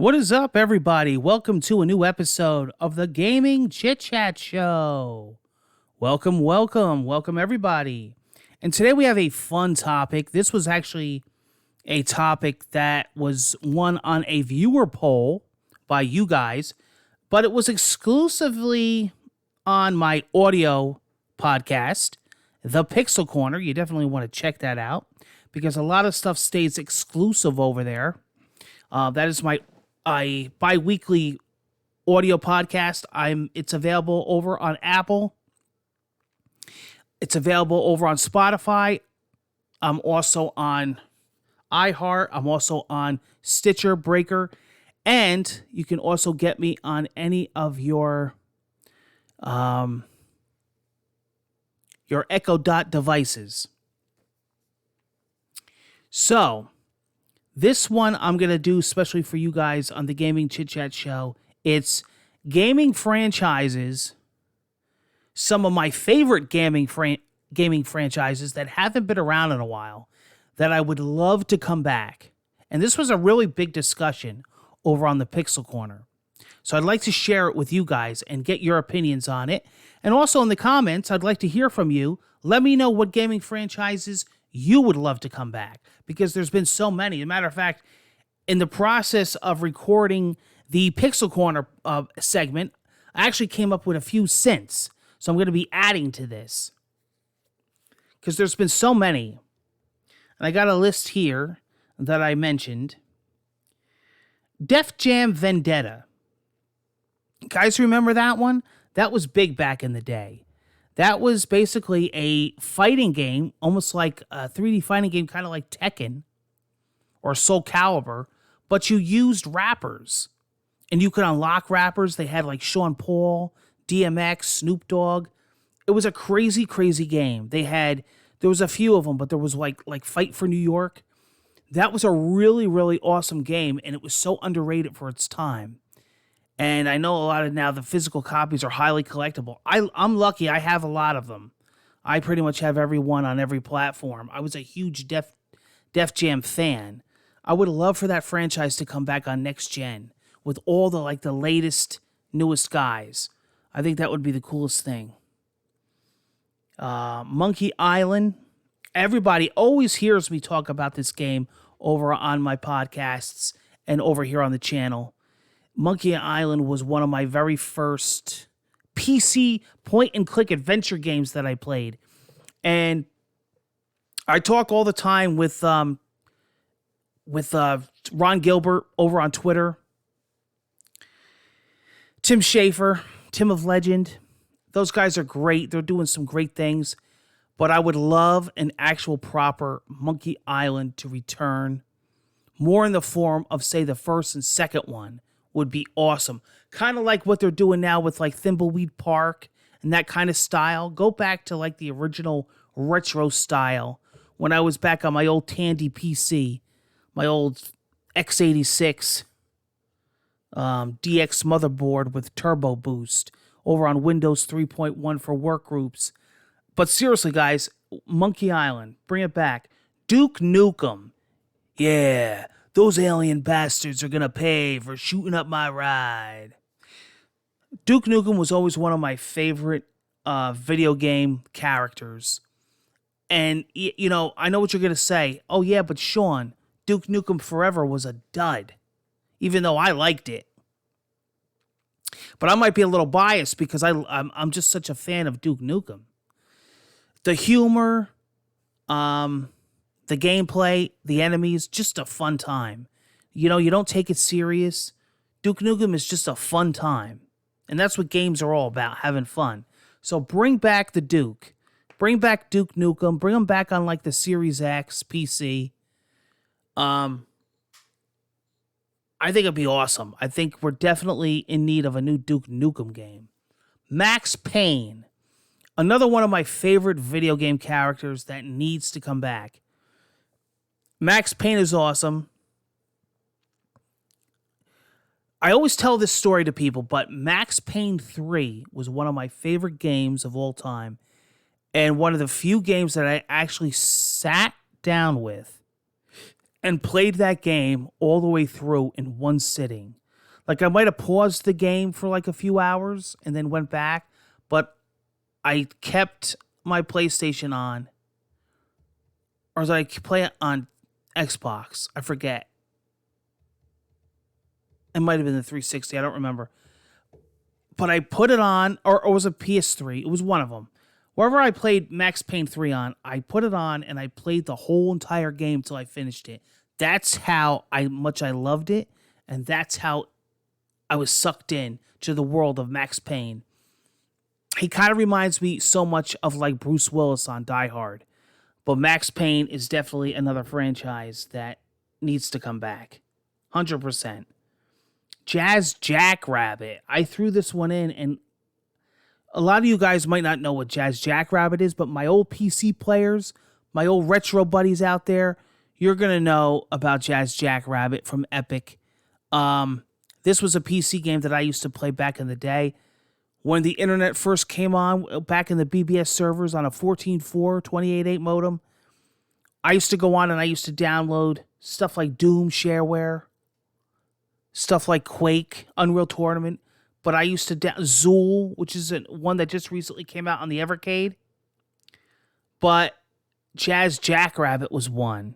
What is up, everybody? Welcome to a new episode of the Gaming Chitchat Show. Welcome, everybody. And today we have a fun topic. This was actually a topic that was won on a viewer poll by you guys, but it was exclusively on my audio podcast, The Pixel Corner. You definitely want to check that out because a lot of stuff stays exclusive over there. That is my bi-weekly audio podcast. It's available over on Apple. It's available over on Spotify. I'm also on iHeart. I'm also on Stitcher, Breaker, and you can also get me on any of your Echo Dot devices. So, this one I'm going to do especially for you guys on the Gaming Chit Chat Show. It's gaming franchises, some of my favorite gaming franchises that haven't been around in a while that I would love to come back. And this was a really big discussion over on the Pixel Corner. So I'd like to share it with you guys and get your opinions on it. And also in the comments, I'd like to hear from you. Let me know what gaming franchises you would love to come back, because there's been so many. As a matter of fact, in the process of recording the Pixel Corner segment, I actually came up with a few since. So I'm going to be adding to this because there's been so many. And I got a list here that I mentioned. Def Jam Vendetta. Guys, remember that one? That was big back in the day. That was basically a fighting game, almost like a 3D fighting game, kind of like Tekken or Soul Calibur, but you used rappers. And you could unlock rappers. They had like Sean Paul, DMX, Snoop Dogg. It was a crazy, crazy game. There was a few of them, but there was like Fight for New York. That was a really, really awesome game, and it was so underrated for its time. And I know a lot of now the physical copies are highly collectible. I'm lucky. I have a lot of them. I pretty much have every one on every platform. I was a huge Def Jam fan. I would love for that franchise to come back on next gen with all the latest, newest guys. I think that would be the coolest thing. Monkey Island. Everybody always hears me talk about this game over on my podcasts and over here on the channel. Monkey Island was one of my very first PC point-and-click adventure games that I played. And I talk all the time with Ron Gilbert over on Twitter, Tim Schafer, Tim of Legend. Those guys are great. They're doing some great things. But I would love an actual proper Monkey Island to return, more in the form of, say, the first and second one. Would be awesome. Kind of like what they're doing now with like Thimbleweed Park and that kind of style. Go back to like the original retro style when I was back on my old Tandy PC, my old x86 DX motherboard with turbo boost over on Windows 3.1 for work groups. But seriously, guys, Monkey Island, bring it back. Duke Nukem. Yeah. Those alien bastards are going to pay for shooting up my ride. Duke Nukem was always one of my favorite video game characters. And, you know, I know what you're going to say. Oh, yeah, but Sean, Duke Nukem Forever was a dud, even though I liked it. But I might be a little biased because I'm just such a fan of Duke Nukem. The humor, the gameplay, the enemies, just a fun time. You know, you don't take it serious. Duke Nukem is just a fun time. And that's what games are all about, having fun. So bring back the Duke. Bring back Duke Nukem. Bring them back on like the Series X PC. I think it'd be awesome. I think we're definitely in need of a new Duke Nukem game. Max Payne. Another one of my favorite video game characters that needs to come back. Max Payne is awesome. I always tell this story to people, but Max Payne 3 was one of my favorite games of all time, and one of the few games that I actually sat down with and played that game all the way through in one sitting. Like I might have paused the game for like a few hours and then went back, but I kept my PlayStation on. Or did I play it on Xbox? I forget. It might have been the 360. I don't remember. But I put it on, or was it PS3? It was one of them. Wherever I played Max Payne 3 on, I put it on and I played the whole entire game till I finished it. That's how much I loved it, and that's how I was sucked in to the world of Max Payne. He kind of reminds me so much of like Bruce Willis on Die Hard. But Max Payne is definitely another franchise that needs to come back. 100%. Jazz Jackrabbit. I threw this one in, and a lot of you guys might not know what Jazz Jackrabbit is, but my old PC players, my old retro buddies out there, you're going to know about Jazz Jackrabbit from Epic. This was a PC game that I used to play back in the day. When the internet first came on, back in the BBS servers on a 14.4, 28.8 modem, I used to go on and I used to download stuff like Doom shareware, stuff like Quake, Unreal Tournament, but I used to Zool, which is one that just recently came out on the Evercade. But Jazz Jackrabbit was one.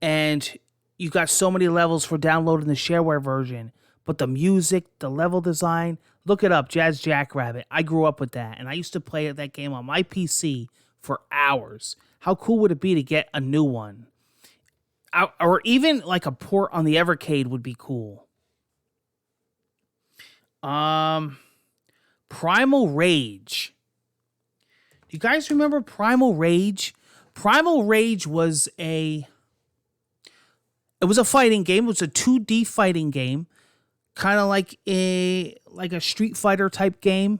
And you got so many levels for downloading the shareware version. But the music, the level design, look it up, Jazz Jackrabbit. I grew up with that, and I used to play that game on my PC for hours. How cool would it be to get a new one? Or even like a port on the Evercade would be cool. Primal Rage. Do you guys remember Primal Rage? Primal Rage was a fighting game. It was a 2D fighting game. Kind of like a Street Fighter type game,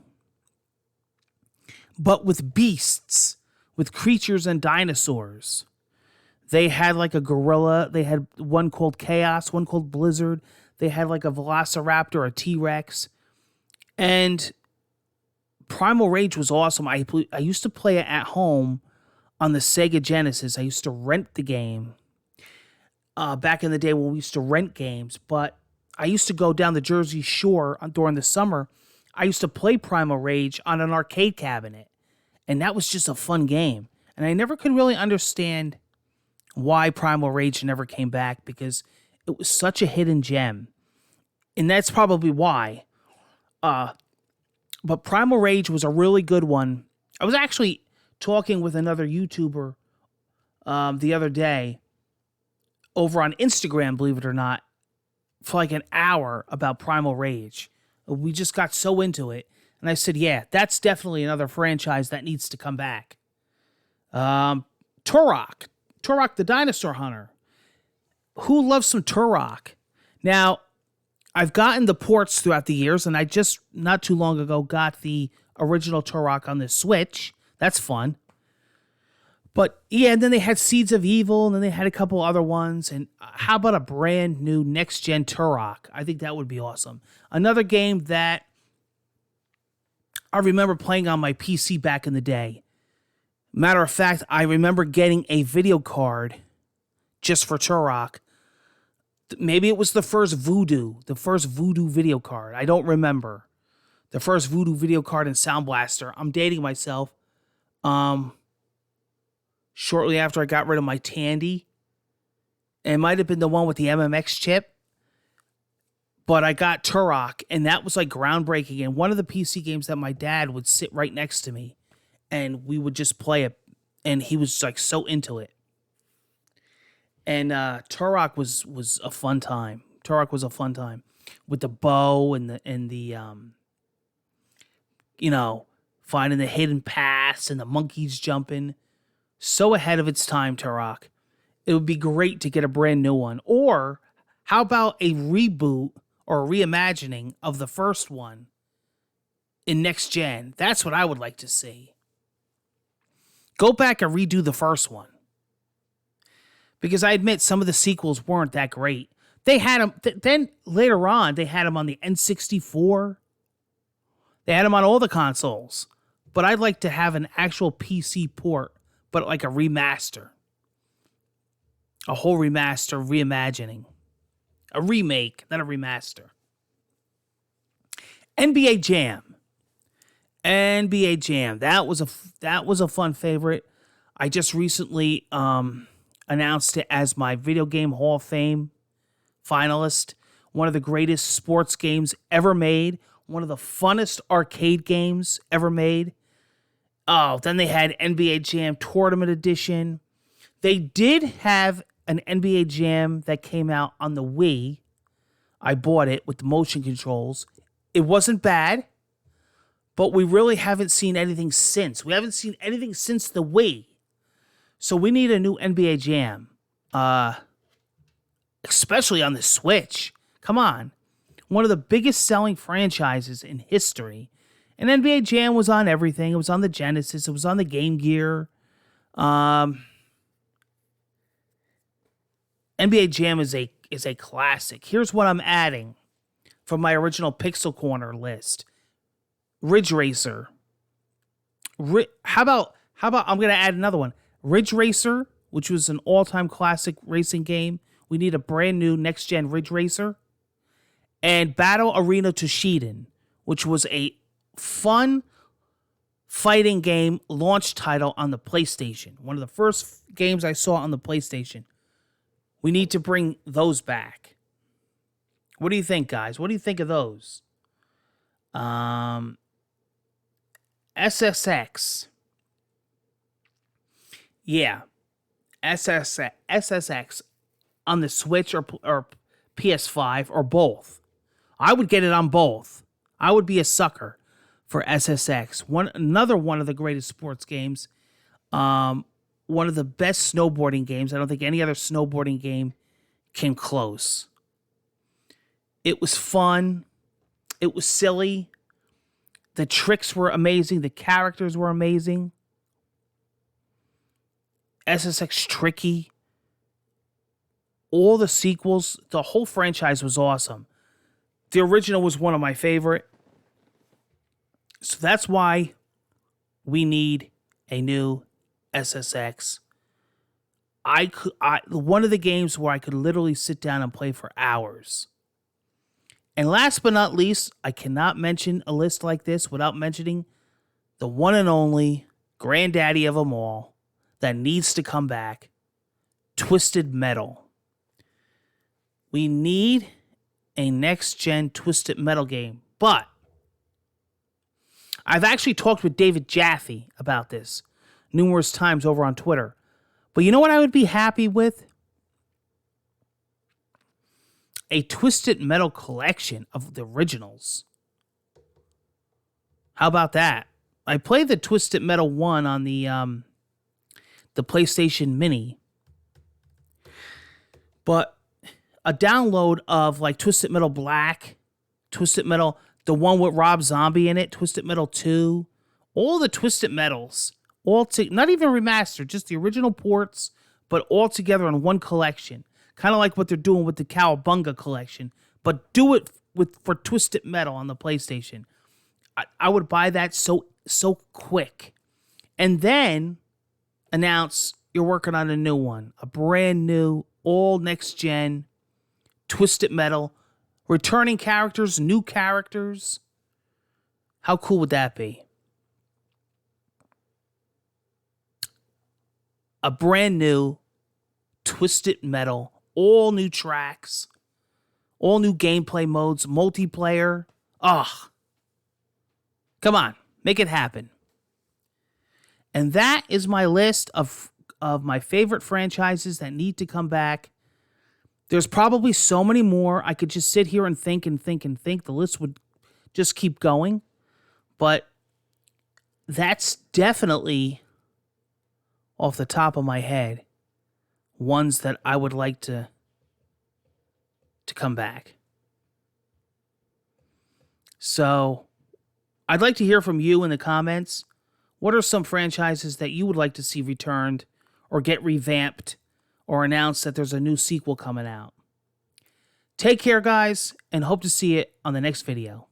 but with beasts, with creatures and dinosaurs. They had like a gorilla. They had one called Chaos, one called Blizzard. They had like a Velociraptor, a T-Rex. And Primal Rage was awesome. I used to play it at home on the Sega Genesis. I used to rent the game back in the day when we used to rent games, but I used to go down the Jersey Shore during the summer. I used to play Primal Rage on an arcade cabinet, and that was just a fun game. And I never could really understand why Primal Rage never came back, because it was such a hidden gem. And that's probably why. But Primal Rage was a really good one. I was actually talking with another YouTuber the other day over on Instagram, believe it or not, for like an hour about Primal Rage. We just got so into it. And I said, yeah, that's definitely another franchise that needs to come back. Turok the Dinosaur Hunter. Who loves some Turok? Now, I've gotten the ports throughout the years, and I just, not too long ago, got the original Turok on the Switch. That's fun. But yeah, and then they had Seeds of Evil, and then they had a couple other ones. And how about a brand new next-gen Turok? I think that would be awesome. Another game that I remember playing on my PC back in the day. Matter of fact, I remember getting a video card just for Turok. Maybe it was the first Voodoo video card. I don't remember. The first Voodoo video card in Sound Blaster. I'm dating myself. Shortly after I got rid of my Tandy. It might have been the one with the MMX chip. But I got Turok, and that was like groundbreaking. And one of the PC games that my dad would sit right next to me, and we would just play it. And he was like so into it. And Turok was a fun time. Turok was a fun time with the bow and the finding the hidden paths and the monkeys jumping. So ahead of its time, Turok. It would be great to get a brand new one. Or how about a reboot or a reimagining of the first one in next gen? That's what I would like to see. Go back and redo the first one. Because I admit some of the sequels weren't that great. They had them, then later on, they had them on the N64. They had them on all the consoles. But I'd like to have an actual PC port, but like a remaster. A whole remaster, reimagining. A remake, not a remaster. NBA Jam. NBA Jam. That was a fun favorite. I just recently announced it as my Video Game Hall of Fame finalist. One of the greatest sports games ever made. One of the funnest arcade games ever made. Oh, then they had NBA Jam Tournament Edition. They did have an NBA Jam that came out on the Wii. I bought it with the motion controls. It wasn't bad, but we really haven't seen anything since. We haven't seen anything since the Wii. So we need a new NBA Jam. Especially on the Switch. Come on. One of the biggest selling franchises in history. And NBA Jam was on everything. It was on the Genesis. It was on the Game Gear. NBA Jam is a classic. Here's what I'm adding from my original Pixel Corner list. Ridge Racer. How about I'm going to add another one. Ridge Racer, which was an all-time classic racing game. We need a brand new next-gen Ridge Racer. And Battle Arena Toshiden, which was a fun fighting game launch title on the PlayStation. One of the first games I saw on the PlayStation. We need to bring those back. What do you think, guys? What do you think of those? SSX. Yeah. SSX on the Switch or PS5 or both. I would get it on both. I would be a sucker for SSX. Another one of the greatest sports games. One of the best snowboarding games. I don't think any other snowboarding game came close. It was fun. It was silly. The tricks were amazing. The characters were amazing. SSX Tricky. All the sequels, the whole franchise was awesome. The original was one of my favorite. So that's why we need a new SSX. One of the games where I could literally sit down and play for hours. And last but not least, I cannot mention a list like this without mentioning the one and only granddaddy of them all that needs to come back, Twisted Metal. We need a next-gen Twisted Metal game, but I've actually talked with David Jaffe about this numerous times over on Twitter. But you know what I would be happy with? A Twisted Metal collection of the originals. How about that? I played the Twisted Metal 1 on the PlayStation Mini. But a download of like Twisted Metal Black, Twisted Metal, the one with Rob Zombie in it, Twisted Metal 2, all the Twisted Metals, not even remastered, just the original ports, but all together in one collection. Kind of like what they're doing with the Cowabunga collection, but do it for Twisted Metal on the PlayStation. I would buy that so quick. And then announce you're working on a new one, a brand new, all next-gen Twisted Metal, returning characters, new characters. How cool would that be? A brand new Twisted Metal, all new tracks, all new gameplay modes, multiplayer. Come on, make it happen. And that is my list of my favorite franchises that need to come back. There's probably so many more. I could just sit here and think and think and think. The list would just keep going. But that's definitely, off the top of my head, ones that I would like to come back. So I'd like to hear from you in the comments. What are some franchises that you would like to see returned or get revamped or announce that there's a new sequel coming out? Take care, guys, and hope to see it on the next video.